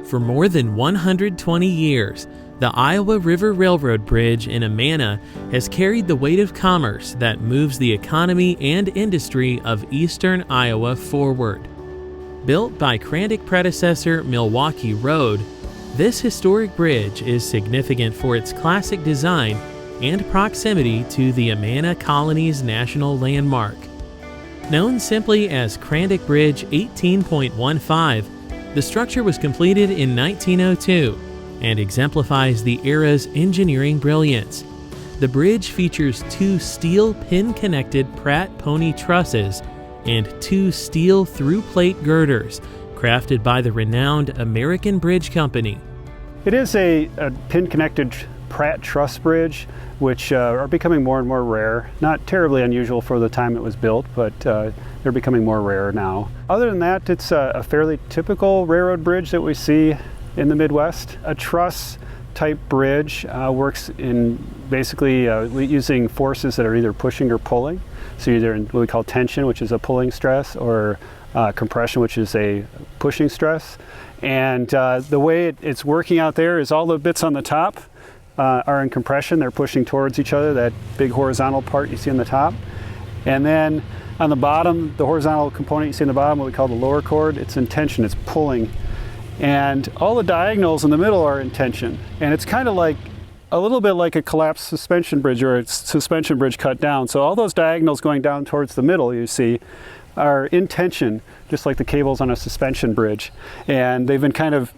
For more than 120 years, the Iowa River Railroad Bridge in Amana has carried the weight of commerce that moves the economy and industry of eastern Iowa forward. Built by CRANDIC predecessor Milwaukee Road, this historic bridge is significant for its classic design and proximity to the Amana Colony's national landmark. Known simply as CRANDIC Bridge 18.15, the structure was completed in 1902 and exemplifies the era's engineering brilliance. The bridge features 2 steel pin-connected Pratt pony trusses and 2 steel through-plate girders crafted by the renowned American Bridge Company. It is a pin-connected Pratt truss bridge, which are becoming more and more rare. Not terribly unusual for the time it was built, but they're becoming more rare now. Other than that, it's a fairly typical railroad bridge that we see in the Midwest. A truss type bridge works in basically using forces that are either pushing or pulling. So either in what we call tension, which is a pulling stress, or compression, which is a pushing stress. And the way it's working out there is all the bits on the top are in compression. They're pushing towards each other, that big horizontal part you see on the top. And then on the bottom, the horizontal component you see in the bottom, what we call the lower cord, it's in tension, it's pulling. And all the diagonals in the middle are in tension. And it's kind of like a little bit like a collapsed suspension bridge or a suspension bridge cut down. So all those diagonals going down towards the middle, you see, are in tension, just like the cables on a suspension bridge. And they've been kind of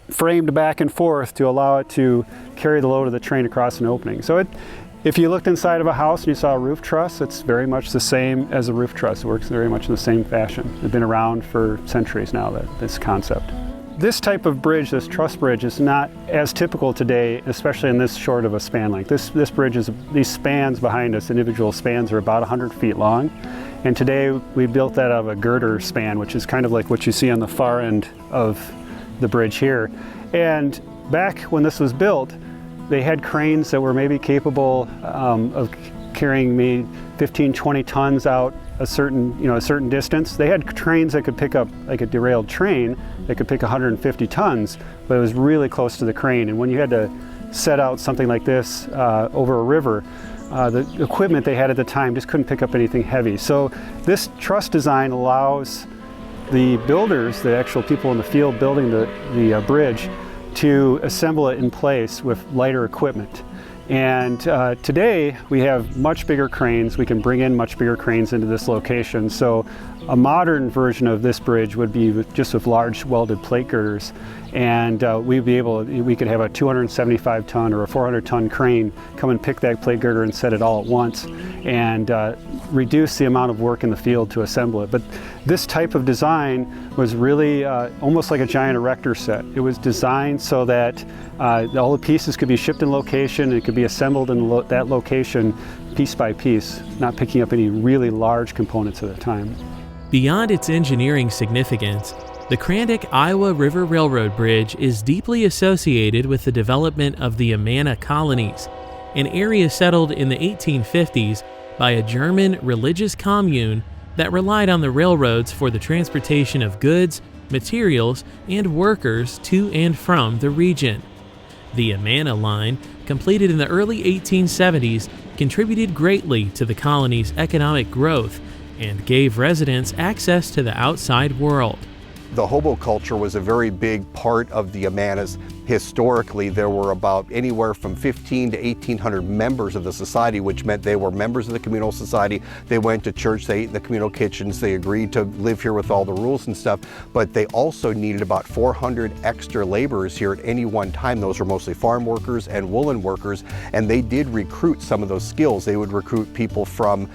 framed back and forth to allow it to carry the load of the train across an opening. So if you looked inside of a house and you saw a roof truss, it's very much the same as a roof truss. It works very much in the same fashion. They've been around for centuries now, this concept. This type of bridge, this truss bridge, is not as typical today, especially in this short of a span length. This bridge is, these spans behind us, individual spans, are about 100 feet long. And today we built that out of a girder span, which is kind of like what you see on the far end of the bridge here. And back when this was built, they had cranes that were maybe capable of carrying me 15, 20 tons out a certain distance. They had trains that could pick up, like a derailed train, that could pick 150 tons, but it was really close to the crane. And when you had to set out something like this over a river, the equipment they had at the time just couldn't pick up anything heavy. So this truss design allows the builders, the actual people in the field building the bridge, to assemble it in place with lighter equipment. And today we have much bigger cranes. We can bring in much bigger cranes into this location. So a modern version of this bridge would be just with large welded plate girders. And we could have a 275 ton or a 400 ton crane come and pick that plate girder and set it all at once, and reduce the amount of work in the field to assemble it. But this type of design was really almost like a giant erector set. It was designed so that all the pieces could be shipped in location, and it could be assembled in that location piece by piece, not picking up any really large components at a time. Beyond its engineering significance, the CRANDIC Iowa River Railroad Bridge is deeply associated with the development of the Amana colonies, an area settled in the 1850s by a German religious commune that relied on the railroads for the transportation of goods, materials, and workers to and from the region. The Amana line, completed in the early 1870s, contributed greatly to the colony's economic growth and gave residents access to the outside world. The hobo culture was a very big part of the Amanas. Historically, there were about anywhere from 15 to 1,800 members of the society, which meant they were members of the communal society. They went to church, they ate in the communal kitchens, they agreed to live here with all the rules and stuff, but they also needed about 400 extra laborers here at any one time. Those were mostly farm workers and woolen workers, and they did recruit some of those skills. They would recruit people from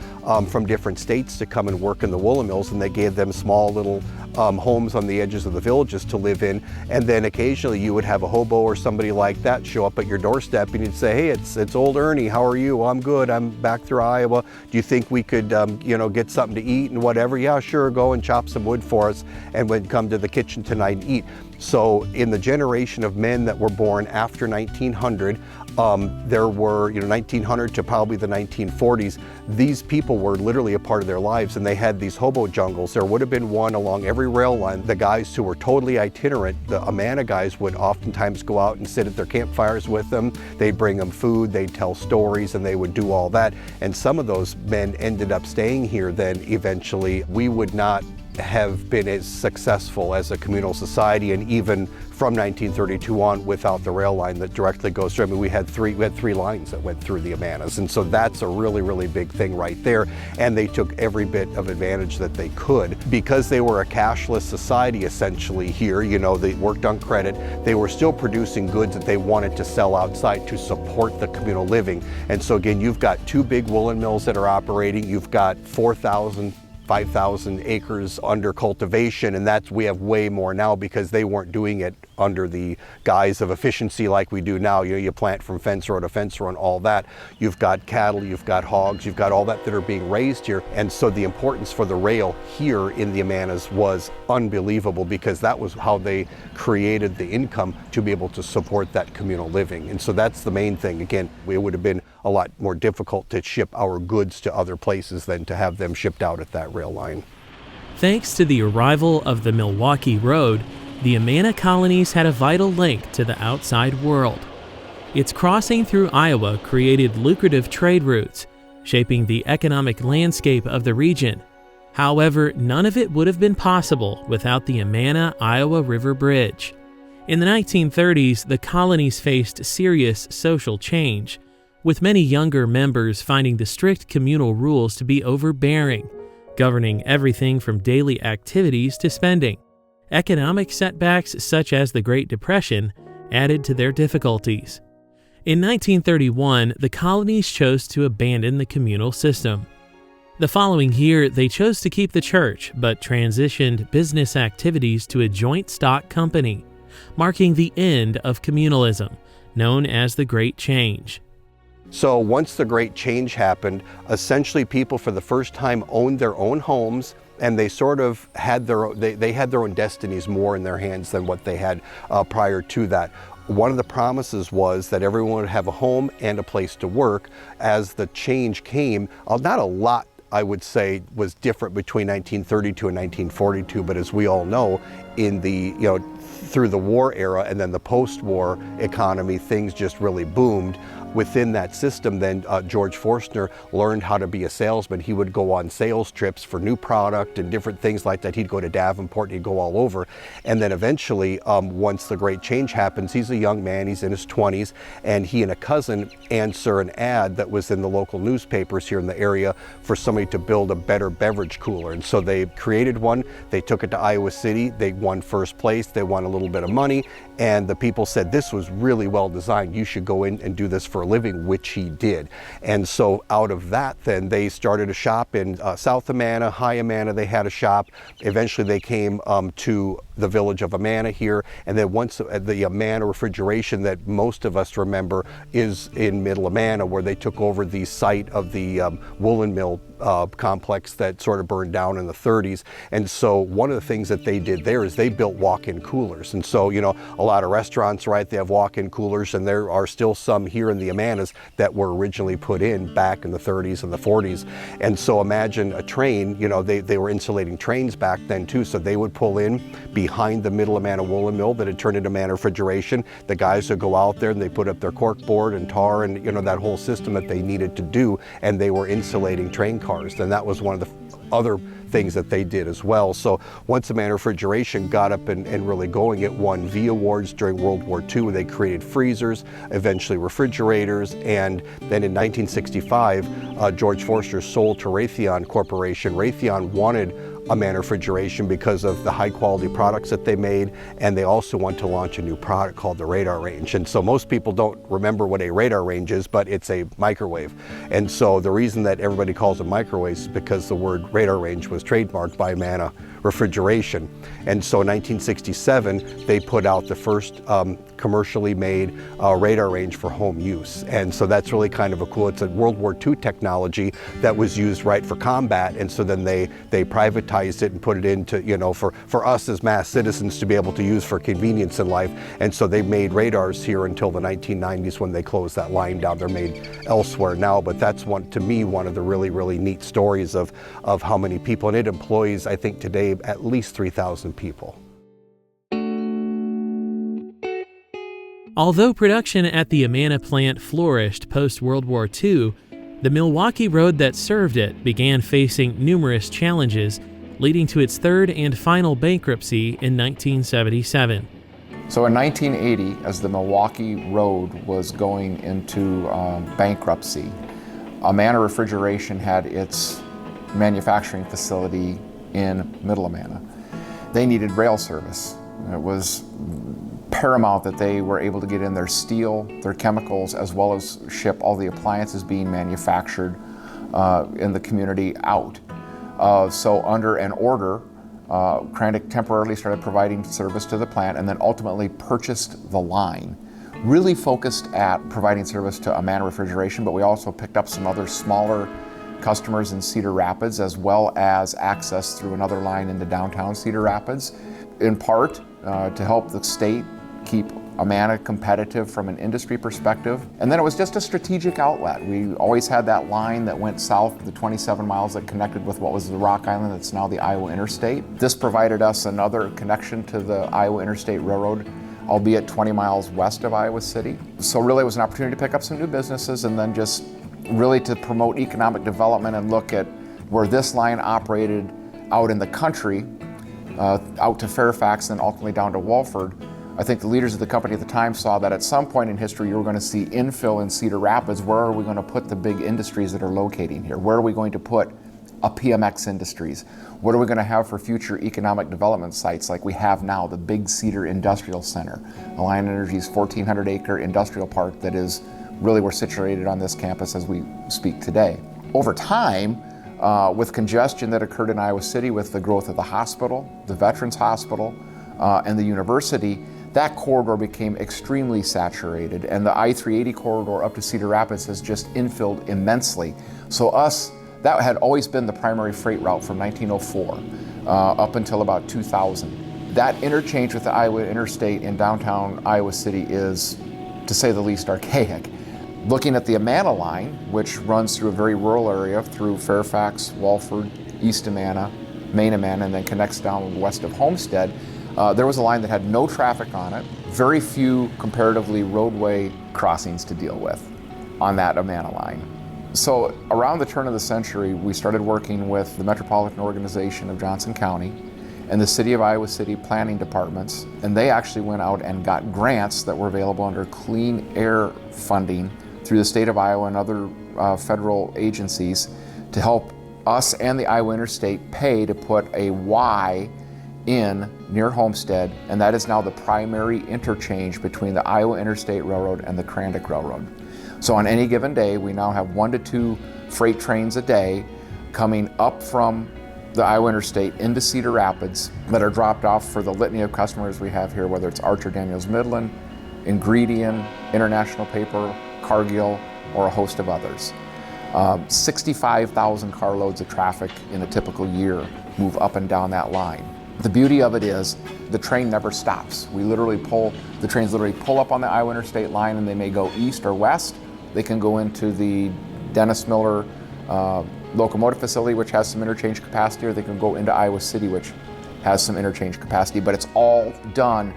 different states to come and work in the woolen mills, and they gave them small little homes on the edges of the villages to live in. And then occasionally you would have a hobo or somebody like that show up at your doorstep, and you'd say, hey, it's old Ernie, how are you? I'm good, I'm back through Iowa. Do you think we could get something to eat and whatever? Yeah, sure, go and chop some wood for us, and we'd come to the kitchen tonight and eat. So in the generation of men that were born after 1900, There were, 1900 to probably the 1940s, these people were literally a part of their lives, and they had these hobo jungles. There would have been one along every rail line. The guys who were totally itinerant, the Amana guys, would oftentimes go out and sit at their campfires with them. They'd bring them food, they'd tell stories, and they would do all that. And some of those men ended up staying here then eventually. We would not have been as successful as a communal society, and even from 1932 on, without the rail line that directly goes through. I mean, we had three lines that went through the Amanas, and so that's a really, really big thing right there. And they took every bit of advantage that they could. Because they were a cashless society essentially here, they worked on credit, they were still producing goods that they wanted to sell outside to support the communal living. And so again, you've got 2 big woolen mills that are operating, you've got 5,000 acres under cultivation, and we have way more now because they weren't doing it under the guise of efficiency like we do now. You plant from fence row to fence row and all that. You've got cattle, you've got hogs, you've got all that are being raised here. And so the importance for the rail here in the Amanas was unbelievable, because that was how they created the income to be able to support that communal living. And so that's the main thing. Again, it would have been a lot more difficult to ship our goods to other places than to have them shipped out at that rail line. Thanks to the arrival of the Milwaukee Road, the Amana colonies had a vital link to the outside world. Its crossing through Iowa created lucrative trade routes, shaping the economic landscape of the region. However, none of it would have been possible without the Amana-Iowa River Bridge. In the 1930s, the colonies faced serious social change, with many younger members finding the strict communal rules to be overbearing, governing everything from daily activities to spending. Economic setbacks such as the Great Depression added to their difficulties. In 1931, the colonies chose to abandon the communal system. The following year, they chose to keep the church, but transitioned business activities to a joint stock company, marking the end of communalism, known as the Great Change. So once the Great Change happened, essentially people for the first time owned their own homes, and they sort of had their own destinies more in their hands than what they had prior to that. One of the promises was that everyone would have a home and a place to work. As the change came, not a lot, I would say, was different between 1932 and 1942, but as we all know, in the, through the war era and then the post-war economy, things just really boomed. Within that system, then George Forstner learned how to be a salesman. He would go on sales trips for new product and different things like that. He'd go to Davenport, he'd go all over. And then eventually, once the Great Change happens, he's a young man, he's in his 20s, and he and a cousin answer an ad that was in the local newspapers here in the area for somebody to build a better beverage cooler. And so they created one, they took it to Iowa City, they won first place, they won a little bit of money, and the people said, this was really well designed, you should go in and do this for a living, which he did. And so out of that, then they started a shop in South Amana, High Amana, they had a shop. Eventually they came to the village of Amana here, and then once the Amana refrigeration that most of us remember is in Middle Amana, where they took over the site of the woolen mill complex that sort of burned down in the 30s. And so one of the things that they did there is they built walk-in coolers. And so, a lot of restaurants, right, they have walk-in coolers, and there are still some here in the Amanas that were originally put in back in the 30s and the 40s. And so imagine a train, they were insulating trains back then too, so they would pull in behind the Middle Amana woolen mill that had turned into Amana refrigeration. The guys would go out there and they put up their cork board and tar and that whole system that they needed to do, and they were insulating train cars. And that was one of the other things that they did as well. So once Amana refrigeration got up and really going, it won V awards during World War II. They created freezers, eventually refrigerators, and then in 1965, George Forster sold to Raytheon Corporation. Raytheon wanted Amana refrigeration because of the high quality products that they made, and they also want to launch a new product called the radar range. And so most people don't remember what a radar range is, but it's a microwave. And so the reason that everybody calls it microwaves is because the word radar range was trademarked by Amana refrigeration. And so in 1967 they put out the first commercially made radar range for home use. And so that's really kind of a cool, it's a World War II technology that was used right for combat. And so then they privatized it and put it into, you know, for us as mass citizens to be able to use for convenience in life. And so they made radars here until the 1990s when they closed that line down. They're made elsewhere now, but that's to me, one of the really, really neat stories of how many people, and it employs, I think today, at least 3,000 people. Although production at the Amana plant flourished post-World War II, the Milwaukee road that served it began facing numerous challenges, leading to its third and final bankruptcy in 1977. So in 1980, as the Milwaukee road was going into bankruptcy, Amana Refrigeration had its manufacturing facility in Middle Amana. They needed rail service. It was paramount that they were able to get in their steel, their chemicals, as well as ship all the appliances being manufactured in the community out. So under an order, CRANDIC temporarily started providing service to the plant and then ultimately purchased the line. Really focused at providing service to Amana Refrigeration, but we also picked up some other smaller customers in Cedar Rapids, as well as access through another line into downtown Cedar Rapids, in part to help the state keep Amana competitive from an industry perspective. And then it was just a strategic outlet. We always had that line that went south, the 27 miles that connected with what was the Rock Island that's now the Iowa Interstate. This provided us another connection to the Iowa Interstate Railroad, albeit 20 miles west of Iowa City. So really it was an opportunity to pick up some new businesses and then just really to promote economic development and look at where this line operated out in the country, out to Fairfax and ultimately down to Walford. I think the leaders of the company at the time saw that at some point in history you were going to see infill in Cedar Rapids. Where are we going to put the big industries that are locating here? Where are we going to put a PMX Industries? What are we going to have for future economic development sites like we have now, the Big Cedar Industrial Center, Alliant Energy's 1,400-acre industrial park that is really, we're situated on this campus as we speak today. Over time, with congestion that occurred in Iowa City with the growth of the hospital, the Veterans Hospital, and the university, that corridor became extremely saturated, and the I-380 corridor up to Cedar Rapids has just infilled immensely. So that had always been the primary freight route from 1904 up until about 2000. That interchange with the Iowa Interstate in downtown Iowa City is, to say the least, archaic. Looking at the Amana line, which runs through a very rural area through Fairfax, Walford, East Amana, Main Amana, and then connects down west of Homestead, there was a line that had no traffic on it, very few comparatively roadway crossings to deal with on that Amana line. So around the turn of the century, we started working with the Metropolitan Organization of Johnson County and the City of Iowa City planning departments, and they actually went out and got grants that were available under clean air funding through the state of Iowa and other federal agencies to help us and the Iowa Interstate pay to put a Y in near Homestead, and that is now the primary interchange between the Iowa Interstate Railroad and the CRANDIC Railroad. So on any given day, we now have 1 to 2 freight trains a day coming up from the Iowa Interstate into Cedar Rapids that are dropped off for the litany of customers we have here, whether it's Archer Daniels Midland, Ingredient, International Paper, Cargill, or a host of others. 65,000 carloads of traffic in a typical year move up and down that line. The beauty of it is the train never stops. The trains literally pull up on the Iowa Interstate line and they may go east or west. They can go into the Dennis Miller locomotive facility, which has some interchange capacity, or they can go into Iowa City, which has some interchange capacity, but it's all done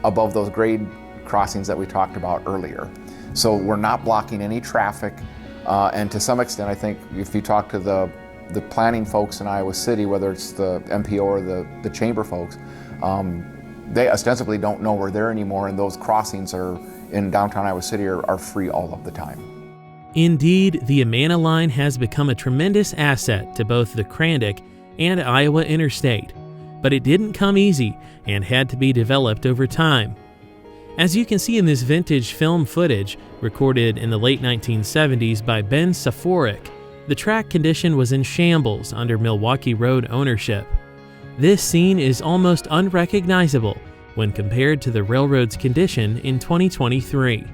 above those grade crossings that we talked about earlier. So we're not blocking any traffic, and to some extent, I think if you talk to the planning folks in Iowa City, whether it's the MPO or the chamber folks, they ostensibly don't know we're there anymore, and those crossings are in downtown Iowa City are free all of the time. Indeed, the Amana line has become a tremendous asset to both the CRANDIC and Iowa Interstate, but it didn't come easy and had to be developed over time. As you can see in this vintage film footage, recorded in the late 1970s by Ben Saforik, the track condition was in shambles under Milwaukee Road ownership. This scene is almost unrecognizable when compared to the railroad's condition in 2023.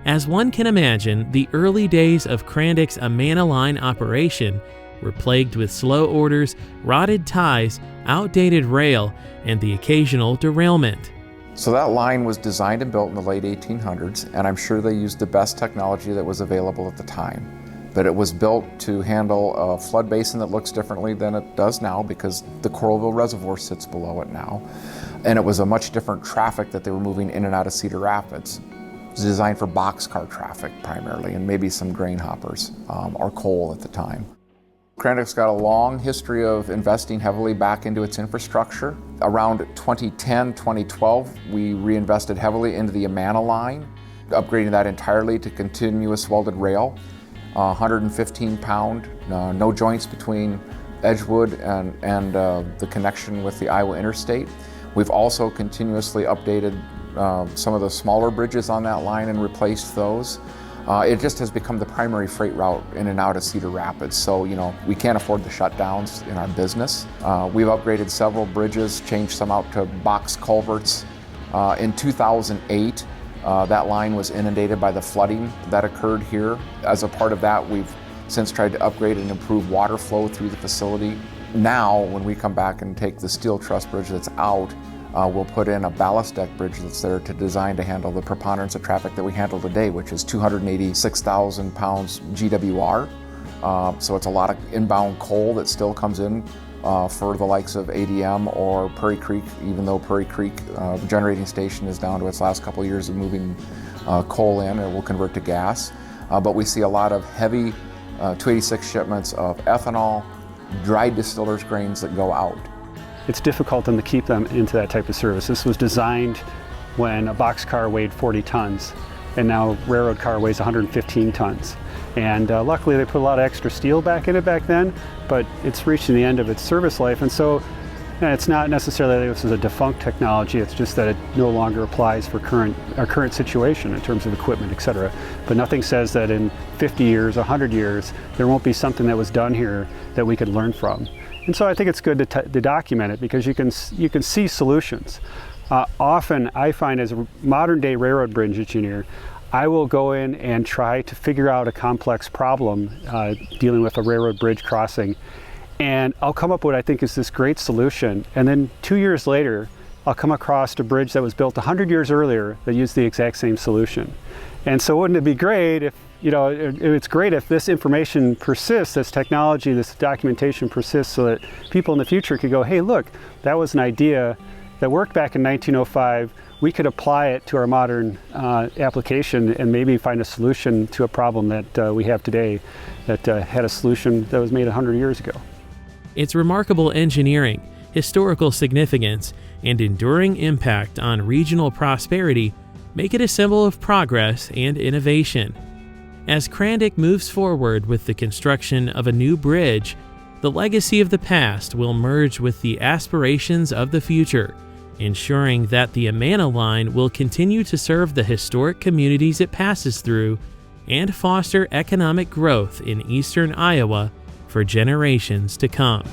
As one can imagine, the early days of CRANDIC's Amana line operation were plagued with slow orders, rotted ties, outdated rail, and the occasional derailment. So that line was designed and built in the late 1800s, and I'm sure they used the best technology that was available at the time. But it was built to handle a flood basin that looks differently than it does now because the Coralville Reservoir sits below it now. And it was a much different traffic that they were moving in and out of Cedar Rapids. It was designed for boxcar traffic primarily, and maybe some grain hoppers or coal at the time. CRANDIC's got a long history of investing heavily back into its infrastructure. Around 2010, 2012, we reinvested heavily into the Amana line, upgrading that entirely to continuous welded rail, 115-pound, no joints between Edgewood and the connection with the Iowa Interstate. We've also continuously updated some of the smaller bridges on that line and replaced those. It just has become the primary freight route in and out of Cedar Rapids. So, we can't afford the shutdowns in our business. We've upgraded several bridges, changed some out to box culverts. In 2008, that line was inundated by the flooding that occurred here. As a part of that, we've since tried to upgrade and improve water flow through the facility. Now, when we come back and take the steel truss bridge that's out, we'll put in a ballast deck bridge that's there designed to handle the preponderance of traffic that we handle today, which is 286,000 pounds GWR. So it's a lot of inbound coal that still comes in for the likes of ADM or Prairie Creek, even though Prairie Creek generating station is down to its last couple of years of moving coal in, and will convert to gas. But we see a lot of heavy 286 shipments of ethanol, dried distillers grains that go out. It's difficult then to keep them into that type of service. This was designed when a boxcar weighed 40 tons, and now railroad car weighs 115 tons. And luckily they put a lot of extra steel back in it back then, but it's reaching the end of its service life. And so it's not necessarily that this is a defunct technology, it's just that it no longer applies for our current situation in terms of equipment, etc. But nothing says that in 50 years, 100 years, there won't be something that was done here that we could learn from. And so I think it's good to document it because you can see solutions. Often I find as a modern day railroad bridge engineer, I will go in and try to figure out a complex problem dealing with a railroad bridge crossing, and I'll come up with what I think is this great solution, and then 2 years later I'll come across a bridge that was built 100 years earlier that used the exact same solution. And so wouldn't it be great if, it's great if this information persists, this technology, this documentation persists, so that people in the future could go, hey look, that was an idea that worked back in 1905, we could apply it to our modern application and maybe find a solution to a problem that we have today that had a solution that was made 100 years ago. Its remarkable engineering, historical significance, and enduring impact on regional prosperity make it a symbol of progress and innovation. As CRANDIC moves forward with the construction of a new bridge, the legacy of the past will merge with the aspirations of the future, ensuring that the Amana line will continue to serve the historic communities it passes through and foster economic growth in eastern Iowa for generations to come.